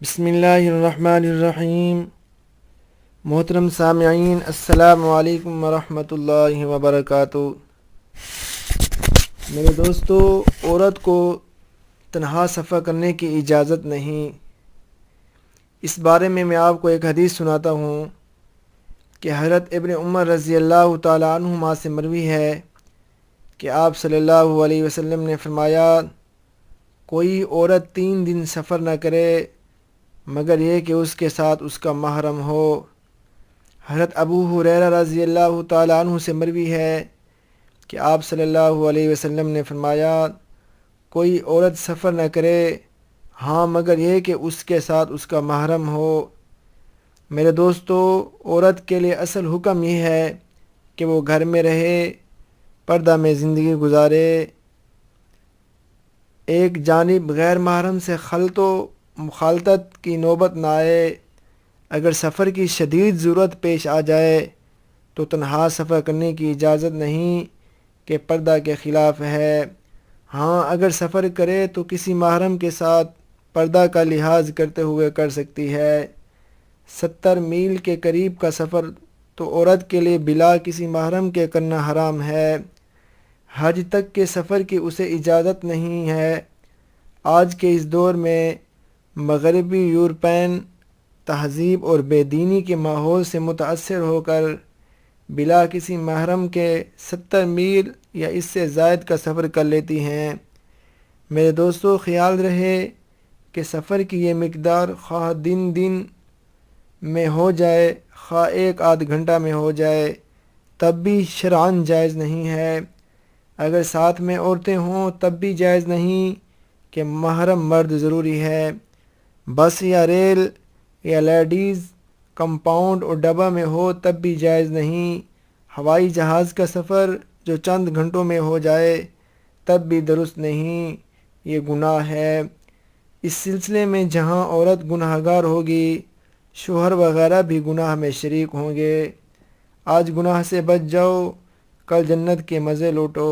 بسم اللہ الرحمن الرحیم۔ محترم سامعین، السلام علیکم ورحمۃ اللہ وبرکاتہ۔ میرے دوستو، عورت کو تنہا سفر کرنے کی اجازت نہیں۔ اس بارے میں آپ کو ایک حدیث سناتا ہوں کہ حضرت ابن عمر رضی اللہ تعالیٰ عنہما سے مروی ہے کہ آپ صلی اللہ علیہ وسلم نے فرمایا، کوئی عورت 3 دن سفر نہ کرے مگر یہ کہ اس کے ساتھ اس کا محرم ہو۔ حضرت ابو ہریرہ رضی اللہ تعالیٰ عنہ سے مروی ہے کہ آپ صلی اللہ علیہ وسلم نے فرمایا، کوئی عورت سفر نہ کرے ہاں مگر یہ کہ اس کے ساتھ اس کا محرم ہو۔ میرے دوستو، عورت کے لیے اصل حکم یہ ہے کہ وہ گھر میں رہے، پردہ میں زندگی گزارے، ایک جانب غیر محرم سے خلط و مخالطت کی نوبت نہ آئے۔ اگر سفر کی شدید ضرورت پیش آ جائے تو تنہا سفر کرنے کی اجازت نہیں کہ پردہ کے خلاف ہے۔ ہاں، اگر سفر کرے تو کسی محرم کے ساتھ پردہ کا لحاظ کرتے ہوئے کر سکتی ہے۔ 70 میل کے قریب کا سفر تو عورت کے لیے بلا کسی محرم کے کرنا حرام ہے۔ حج تک کے سفر کی اسے اجازت نہیں ہے۔ آج کے اس دور میں مغربی یورپین تہذیب اور بے دینی کے ماحول سے متاثر ہو کر بلا کسی محرم کے 70 میل یا اس سے زائد کا سفر کر لیتی ہیں۔ میرے دوستو، خیال رہے کہ سفر کی یہ مقدار خواہ دن میں ہو جائے خواہ 1 آدھ گھنٹہ میں ہو جائے، تب بھی شرعاً جائز نہیں ہے۔ اگر ساتھ میں عورتیں ہوں تب بھی جائز نہیں کہ محرم مرد ضروری ہے۔ بس یا ریل یا لیڈیز کمپاؤنڈ اور ڈبہ میں ہو تب بھی جائز نہیں۔ ہوائی جہاز کا سفر جو چند گھنٹوں میں ہو جائے تب بھی درست نہیں، یہ گناہ ہے۔ اس سلسلے میں جہاں عورت گناہ گار ہوگی، شوہر وغیرہ بھی گناہ میں شریک ہوں گے۔ آج گناہ سے بچ جاؤ، کل جنت کے مزے لوٹو۔